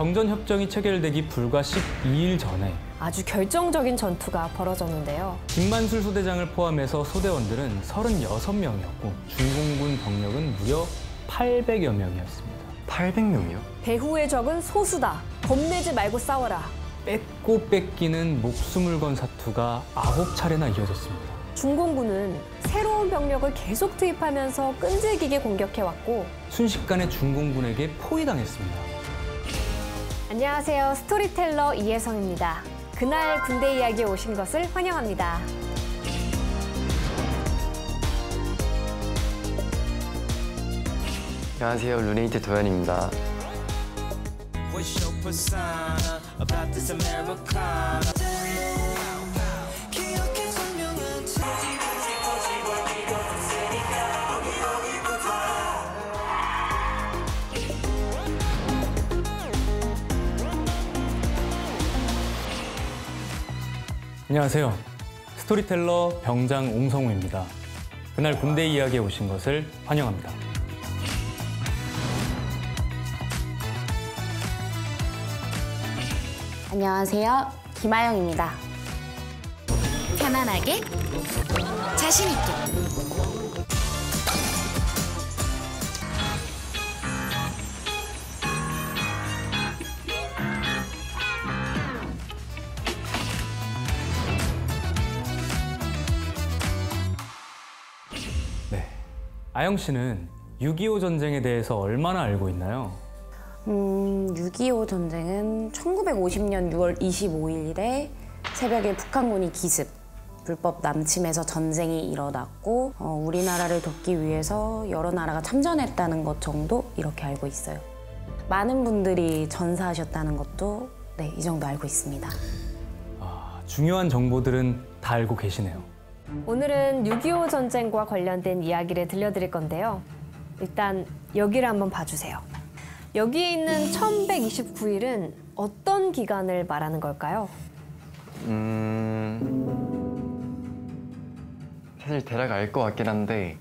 정전협정이 체결되기 불과 12일 전에 아주 결정적인 전투가 벌어졌는데요. 김만술 소대장을 포함해서 소대원들은 36명이었고 중공군 병력은 무려 800여 명이었습니다. 800명이요? 배후의 적은 소수다. 겁내지 말고 싸워라. 뺏고 뺏기는 목숨을 건 사투가 9차례나 이어졌습니다. 중공군은 새로운 병력을 계속 투입하면서 끈질기게 공격해왔고 순식간에 중공군에게 포위당했습니다. 안녕하세요. 스토리텔러 이혜성입니다. 그날 군대 이야기에 오신 것을 환영합니다. 안녕하세요. 루네이트 도현입니다. 안녕하세요. 스토리텔러 병장 옹성우입니다. 그날 군대 이야기에 오신 것을 환영합니다. 안녕하세요. 김아영입니다. 편안하게, 자신 있게. 네, 아영 씨는 6.25 전쟁에 대해서 얼마나 알고 있나요? 6.25 전쟁은 1950년 6월 25일에 새벽에 북한군이 기습, 불법 남침해서 전쟁이 일어났고 우리나라를 돕기 위해서 여러 나라가 참전했다는 것 정도 이렇게 알고 있어요. 많은 분들이 전사하셨다는 것도 이 정도 알고 있습니다. 중요한 정보들은 다 알고 계시네요. 오늘은 6.25 전쟁과 관련된 이야기를 들려드릴 건데요. 일단 여기를 한번 봐주세요. 여기에 있는 1129일은 어떤 기간을 말하는 걸까요? 사실 대략 알 것 같긴 한데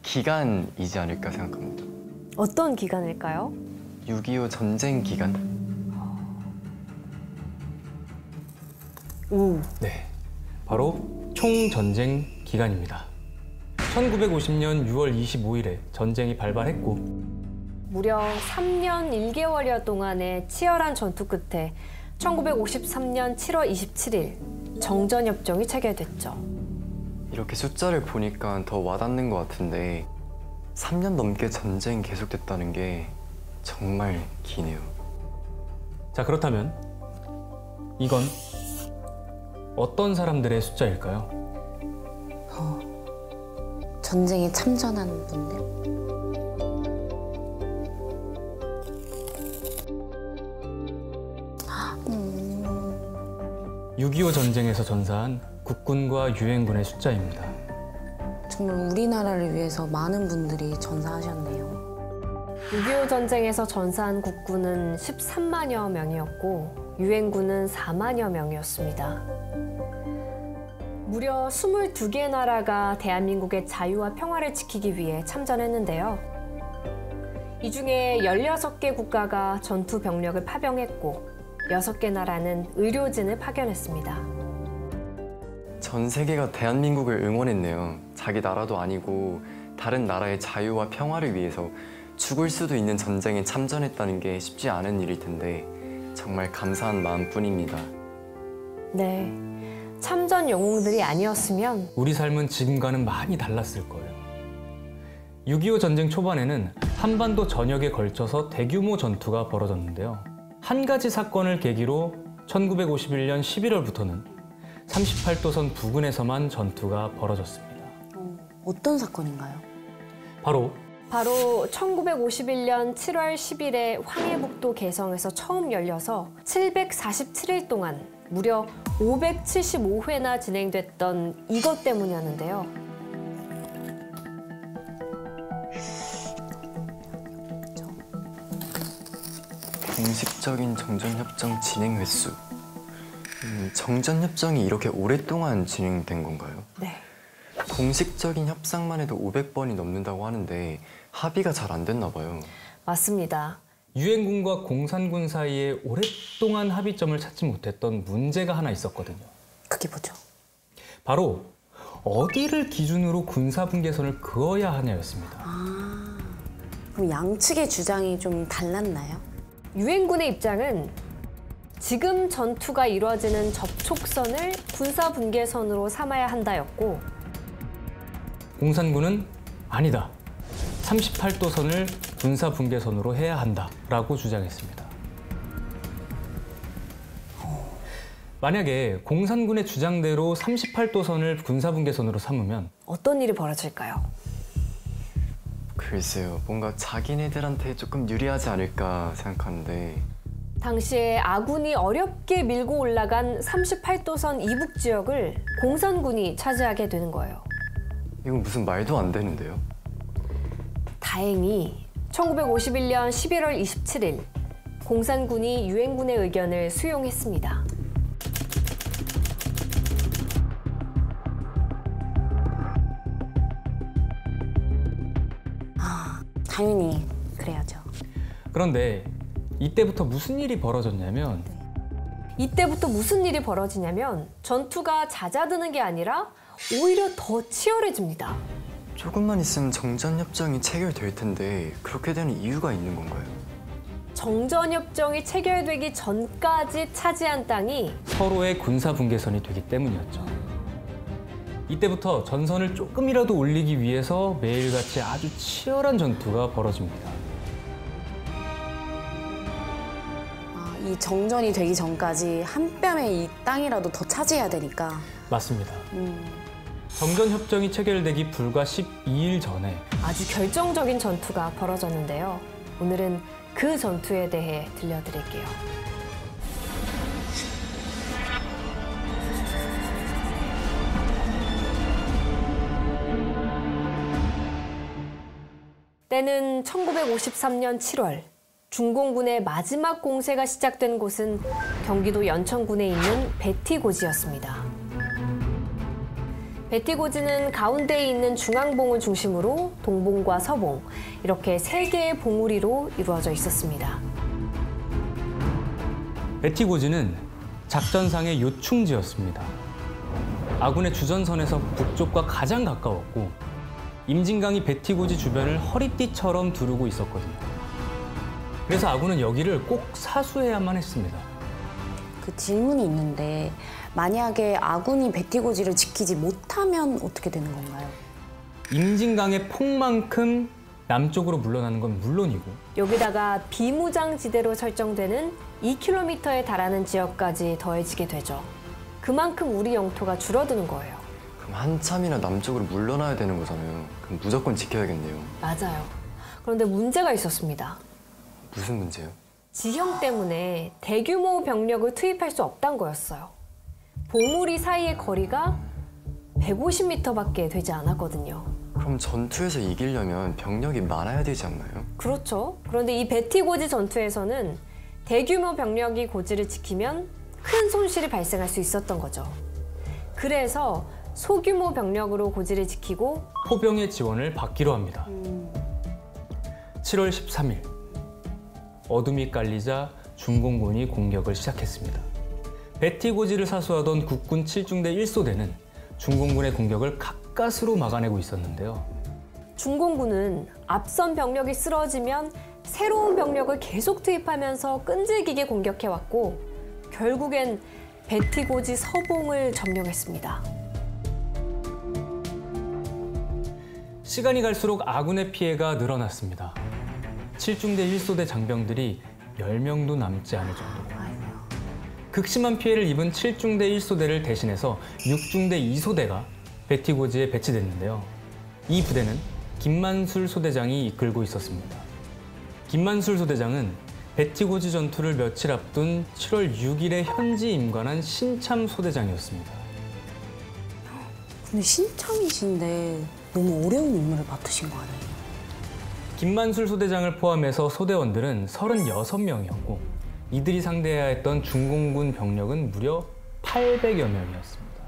기간이지 않을까 생각합니다. 어떤 기간일까요? 6.25 전쟁 기간? 네, 바로 총전쟁 기간입니다. 1950년 6월 25일에 전쟁이 발발했고 무려 3년 1개월여 동안의 치열한 전투 끝에 1953년 7월 27일 정전협정이 체결됐죠. 이렇게 숫자를 보니까 더 와닿는 것 같은데 3년 넘게 전쟁이 계속됐다는 게 정말 기네요. 자, 그렇다면 이건 어떤 사람들의 숫자일까요? 전쟁에 참전한 분들? 6.25 전쟁에서 전사한 국군과 유엔군의 숫자입니다. 정말 우리나라를 위해서 많은 분들이 전사하셨네요. 6.25 전쟁에서 전사한 국군은 13만여 명이었고 유엔군은 4만여 명이었습니다. 무려 22개 나라가 대한민국의 자유와 평화를 지키기 위해 참전했는데요. 이 중에 16개 국가가 전투 병력을 파병했고 6개 나라는 의료진을 파견했습니다. 전 세계가 대한민국을 응원했네요. 자기 나라도 아니고 다른 나라의 자유와 평화를 위해서 죽을 수도 있는 전쟁에 참전했다는 게 쉽지 않은 일일 텐데 정말 감사한 마음뿐입니다. 네, 참전 영웅들이 아니었으면 우리 삶은 지금과는 많이 달랐을 거예요. 6.25 전쟁 초반에는 한반도 전역에 걸쳐서 대규모 전투가 벌어졌는데요. 한 가지 사건을 계기로 1951년 11월부터는 38도선 부근에서만 전투가 벌어졌습니다. 어떤 사건인가요? 바로 1951년 7월 10일에 황해북도 개성에서 처음 열려서 747일 동안 무려 575회나 진행됐던 이것 때문이었는데요. 공식적인 정전협정 진행 횟수. 정전협정이 이렇게 오랫동안 진행된 건가요? 네. 공식적인 협상만 해도 500번이 넘는다고 하는데 합의가 잘 안 됐나 봐요. 맞습니다. 유엔군과 공산군 사이에 오랫동안 합의점을 찾지 못했던 문제가 하나 있었거든요. 그게 뭐죠? 바로 어디를 기준으로 군사분계선을 그어야 하냐였습니다. 그럼 양측의 주장이 좀 달랐나요? 유엔군의 입장은 지금 전투가 이루어지는 접촉선을 군사분계선으로 삼아야 한다였고, 공산군은 아니다. 38도선을 군사분계선으로 해야 한다라고 주장했습니다. 만약에 공산군의 주장대로 38도선을 군사분계선으로 삼으면 어떤 일이 벌어질까요? 글쎄요, 뭔가 자기네들한테 조금 유리하지 않을까 생각하는데 당시에 아군이 어렵게 밀고 올라간 38도선 이북 지역을 공산군이 차지하게 되는 거예요. 이건 무슨 말도 안 되는데요? 다행히 1951년 11월 27일 공산군이 유엔군의 의견을 수용했습니다. 당연히 그래야죠. 그런데 이때부터 무슨 일이 벌어졌냐면 이때부터 무슨 일이 벌어지냐면 전투가 잦아드는 게 아니라 오히려 더 치열해집니다. 조금만 있으면 정전협정이 체결될 텐데 그렇게 되는 이유가 있는 건가요? 정전협정이 체결되기 전까지 차지한 땅이 서로의 군사분계선이 되기 때문이었죠. 이때부터 전선을 조금이라도 올리기 위해서 매일같이 아주 치열한 전투가 벌어집니다. 이 정전이 되기 전까지 한 뼘의 이 땅이라도 더 차지해야 되니까. 맞습니다. 정전협정이 체결되기 불과 12일 전에 아주 결정적인 전투가 벌어졌는데요. 오늘은 그 전투에 대해 들려드릴게요. 때는 1953년 7월 중공군의 마지막 공세가 시작된 곳은 경기도 연천군에 있는 베티고지였습니다. 베티고지는 가운데에 있는 중앙봉을 중심으로 동봉과 서봉, 이렇게 3개의 봉우리로 이루어져 있었습니다. 베티고지는 작전상의 요충지였습니다. 아군의 주전선에서 북쪽과 가장 가까웠고 임진강이 베티고지 주변을 허리띠처럼 두르고 있었거든요. 그래서 아군은 여기를 꼭 사수해야만 했습니다. 그 질문이 있는데 만약에 아군이 베티고지를 지키지 못하면 어떻게 되는 건가요? 임진강의 폭만큼 남쪽으로 물러나는 건 물론이고 여기다가 비무장지대로 설정되는 2km에 달하는 지역까지 더해지게 되죠. 그만큼 우리 영토가 줄어드는 거예요. 그럼 한참이나 남쪽으로 물러나야 되는 거잖아요. 그럼 무조건 지켜야겠네요. 맞아요. 그런데 문제가 있었습니다. 무슨 문제요? 지형 때문에 대규모 병력을 투입할 수 없다는 거였어요. 봉우리 사이의 거리가 150m밖에 되지 않았거든요. 그럼 전투에서 이기려면 병력이 많아야 되지 않나요? 그렇죠. 그런데 이 베티고지 전투에서는 대규모 병력이 고지를 지키면 큰 손실이 발생할 수 있었던 거죠. 그래서 소규모 병력으로 고지를 지키고 포병의 지원을 받기로 합니다. 7월 13일 어둠이 깔리자 중공군이 공격을 시작했습니다. 베티고지를 사수하던 국군 7중대 1소대는 중공군의 공격을 가까스로 막아내고 있었는데요. 중공군은 앞선 병력이 쓰러지면 새로운 병력을 계속 투입하면서 끈질기게 공격해왔고 결국엔 베티고지 서봉을 점령했습니다. 시간이 갈수록 아군의 피해가 늘어났습니다. 7중대 1소대 장병들이 10명도 남지 않을 정도로 극심한 피해를 입은 7중대 1소대를 대신해서 6중대 2소대가 베티고지에 배치됐는데요. 이 부대는 김만술 소대장이 이끌고 있었습니다. 김만술 소대장은 베티고지 전투를 며칠 앞둔 7월 6일에 현지 임관한 신참 소대장이었습니다. 근데 신참이신데 너무 어려운 임무를 맡으신 거 아니에요? 김만술 소대장을 포함해서 소대원들은 36명이었고 이들이 상대해야 했던 중공군 병력은 무려 800여 명이었습니다.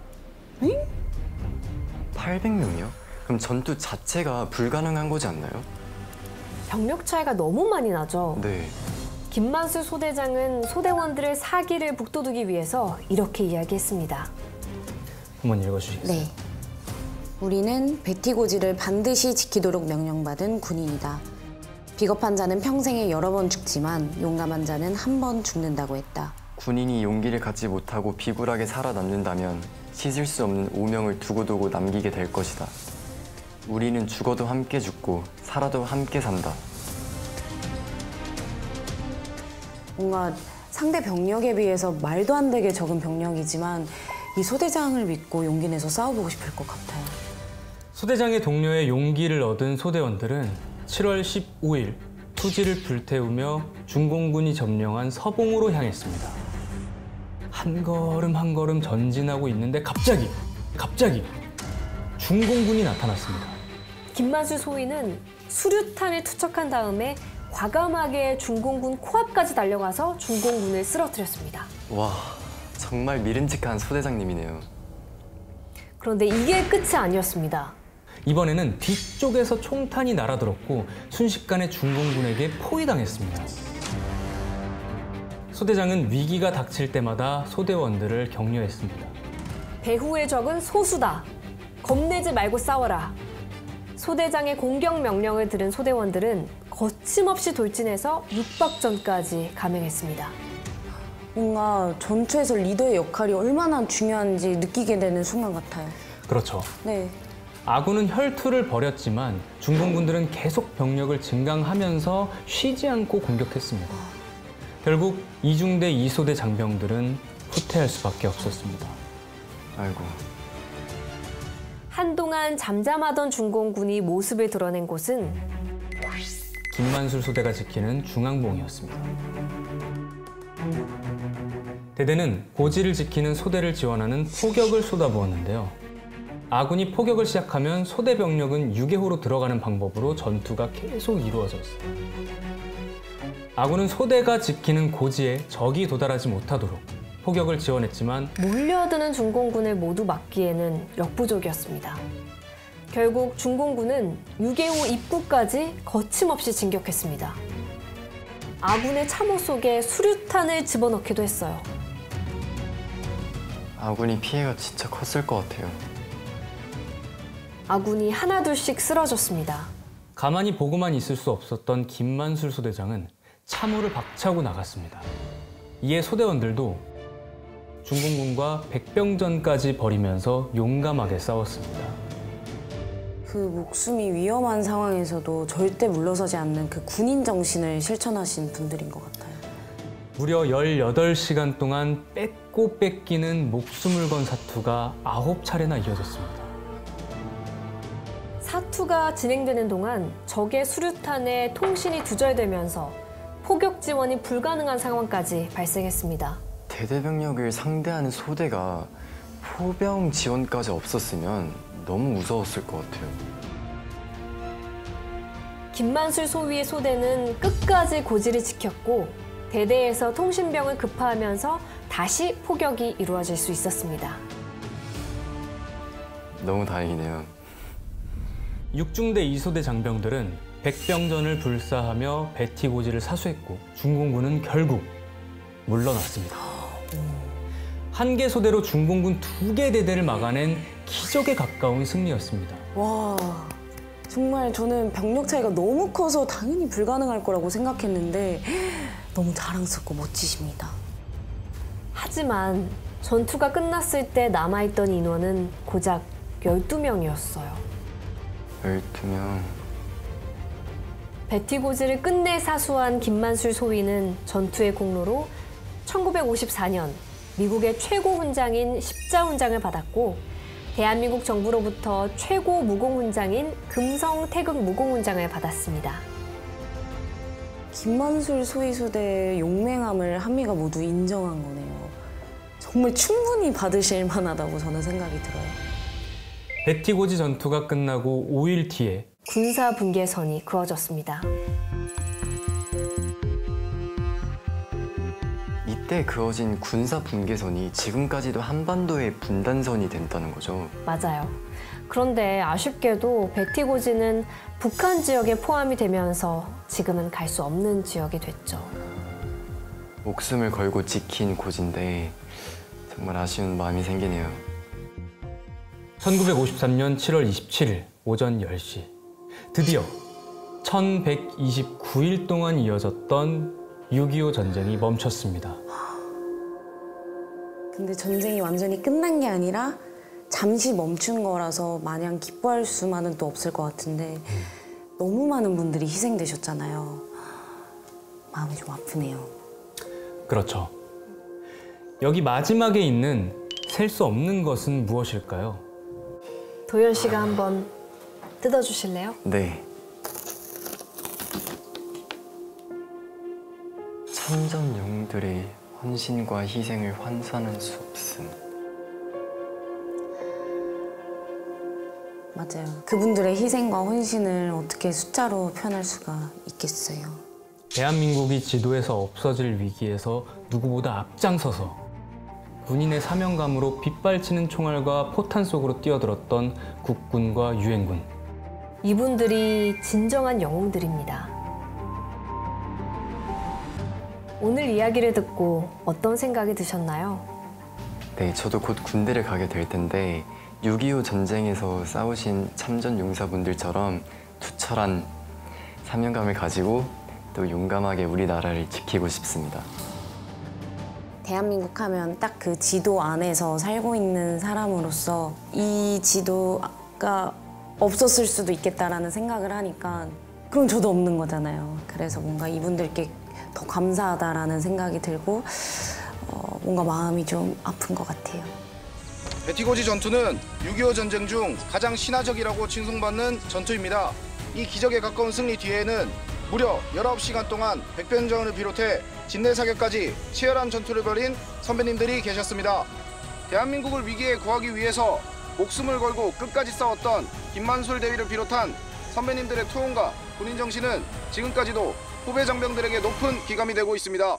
800명이요? 그럼 전투 자체가 불가능한 거지 않나요? 병력 차이가 너무 많이 나죠. 네. 김만수 소대장은 소대원들의 사기를 북돋우기 위해서 이렇게 이야기했습니다. 한번 읽어주시겠어요? 네. 우리는 베티고지를 반드시 지키도록 명령받은 군인이다. 비겁한 자는 평생에 여러 번 죽지만 용감한 자는 한 번 죽는다고 했다. 군인이 용기를 갖지 못하고 비굴하게 살아남는다면 씻을 수 없는 오명을 두고두고 남기게 될 것이다. 우리는 죽어도 함께 죽고 살아도 함께 산다. 뭔가 상대 병력에 비해서 말도 안 되게 적은 병력이지만 이 소대장을 믿고 용기 내서 싸워보고 싶을 것 같아요. 소대장의 동료의 용기를 얻은 소대원들은 7월 15일 투지를 불태우며 중공군이 점령한 서봉으로 향했습니다. 한 걸음 한 걸음 전진하고 있는데 갑자기 중공군이 나타났습니다. 김만수 소위는 수류탄을 투척한 다음에 과감하게 중공군 코앞까지 달려가서 중공군을 쓰러뜨렸습니다. 와, 정말 믿음직한 소대장님이네요. 그런데 이게 끝이 아니었습니다. 이번에는 뒤쪽에서 총탄이 날아들었고 순식간에 중공군에게 포위당했습니다. 소대장은 위기가 닥칠 때마다 소대원들을 격려했습니다. 배후의 적은 소수다. 겁내지 말고 싸워라. 소대장의 공격 명령을 들은 소대원들은 거침없이 돌진해서 육박전까지 감행했습니다. 뭔가 전투에서 리더의 역할이 얼마나 중요한지 느끼게 되는 순간 같아요. 그렇죠. 네. 아군은 혈투를 벌였지만 중공군들은 계속 병력을 증강하면서 쉬지 않고 공격했습니다. 결국 이중대 2소대 장병들은 후퇴할 수밖에 없었습니다. 아이고. 한동안 잠잠하던 중공군이 모습을 드러낸 곳은 김만술 소대가 지키는 중앙봉이었습니다. 대대는 고지를 지키는 소대를 지원하는 포격을 쏟아부었는데요. 아군이 포격을 시작하면 소대 병력은 유개호로 들어가는 방법으로 전투가 계속 이루어졌어요. 아군은 소대가 지키는 고지에 적이 도달하지 못하도록 포격을 지원했지만 몰려드는 중공군을 모두 막기에는 역부족이었습니다. 결국 중공군은 유개호 입구까지 거침없이 진격했습니다. 아군의 참호 속에 수류탄을 집어넣기도 했어요. 아군이 피해가 진짜 컸을 것 같아요. 아군이 하나둘씩 쓰러졌습니다. 가만히 보고만 있을 수 없었던 김만술 소대장은 참호를 박차고 나갔습니다. 이에 소대원들도 중공군과 백병전까지 벌이면서 용감하게 싸웠습니다. 그 목숨이 위험한 상황에서도 절대 물러서지 않는 그 군인 정신을 실천하신 분들인 것 같아요. 무려 18시간 동안 뺏고 뺏기는 목숨을 건 사투가 9차례나 이어졌습니다. 사투가 진행되는 동안 적의 수류탄에 통신이 두절되면서 포격 지원이 불가능한 상황까지 발생했습니다. 대대병력을 상대하는 소대가 포병 지원까지 없었으면 너무 무서웠을 것 같아요. 김만술 소위의 소대는 끝까지 고지를 지켰고 대대에서 통신병을 급파하면서 다시 포격이 이루어질 수 있었습니다. 너무 다행이네요. 6중대 2소대 장병들은 백병전을 불사하며 베티고지를 사수했고 중공군은 결국 물러났습니다. 한 개 소대로 중공군 2개 대대를 막아낸 기적에 가까운 승리였습니다. 와, 정말 저는 병력 차이가 너무 커서 당연히 불가능할 거라고 생각했는데 너무 자랑스럽고 멋지십니다. 하지만 전투가 끝났을 때 남아있던 인원은 고작 12명이었어요. 12명. 베티고지를 끝내 사수한 김만술 소위는 전투의 공로로 1954년 미국의 최고 훈장인 십자훈장을 받았고 대한민국 정부로부터 최고 무공훈장인 금성 태극 무공훈장을 받았습니다. 김만술 소위소대의 용맹함을 한미가 모두 인정한 거네요. 정말 충분히 받으실 만하다고 저는 생각이 들어요. 베티고지 전투가 끝나고 5일 뒤에 군사 분계선이 그어졌습니다. 이때 그어진 군사 분계선이 지금까지도 한반도의 분단선이 된다는 거죠. 맞아요. 그런데 아쉽게도 베티고지는 북한 지역에 포함이 되면서 지금은 갈 수 없는 지역이 됐죠. 목숨을 걸고 지킨 고지인데 정말 아쉬운 마음이 생기네요. 1953년 7월 27일 오전 10시. 드디어 1129일 동안 이어졌던 6.25 전쟁이 멈췄습니다. 근데 전쟁이 완전히 끝난 게 아니라 잠시 멈춘 거라서 마냥 기뻐할 수만은 또 없을 것 같은데 너무 많은 분들이 희생되셨잖아요. 마음이 좀 아프네요. 그렇죠. 여기 마지막에 있는 셀 수 없는 것은 무엇일까요? 도현 씨가 한번 뜯어주실래요? 네. 참전용들의 헌신과 희생을 환산할 수 없음. 맞아요. 그분들의 희생과 헌신을 어떻게 숫자로 표현할 수가 있겠어요. 대한민국이 지도에서 없어질 위기에서 누구보다 앞장서서 군인의 사명감으로 빗발치는 총알과 포탄 속으로 뛰어들었던 국군과 유엔군. 이분들이 진정한 영웅들입니다. 오늘 이야기를 듣고 어떤 생각이 드셨나요? 네, 저도 곧 군대를 가게 될 텐데 6.25 전쟁에서 싸우신 참전 용사분들처럼 투철한 사명감을 가지고 또 용감하게 우리나라를 지키고 싶습니다. 대한민국 하면 딱 그 지도 안에서 살고 있는 사람으로서 이 지도가 없었을 수도 있겠다라는 생각을 하니까 그럼 저도 없는 거잖아요. 그래서 뭔가 이분들께 더 감사하다라는 생각이 들고 뭔가 마음이 좀 아픈 것 같아요. 배티고지 전투는 6.25 전쟁 중 가장 신화적이라고 칭송받는 전투입니다. 이 기적에 가까운 승리 뒤에는 무려 19시간 동안 백변전을 비롯해 진내사격까지 치열한 전투를 벌인 선배님들이 계셨습니다. 대한민국을 위기에 구하기 위해서 목숨을 걸고 끝까지 싸웠던 김만술 대위를 비롯한 선배님들의 투혼과 군인 정신은 지금까지도 후배 장병들에게 높은 기감이 되고 있습니다.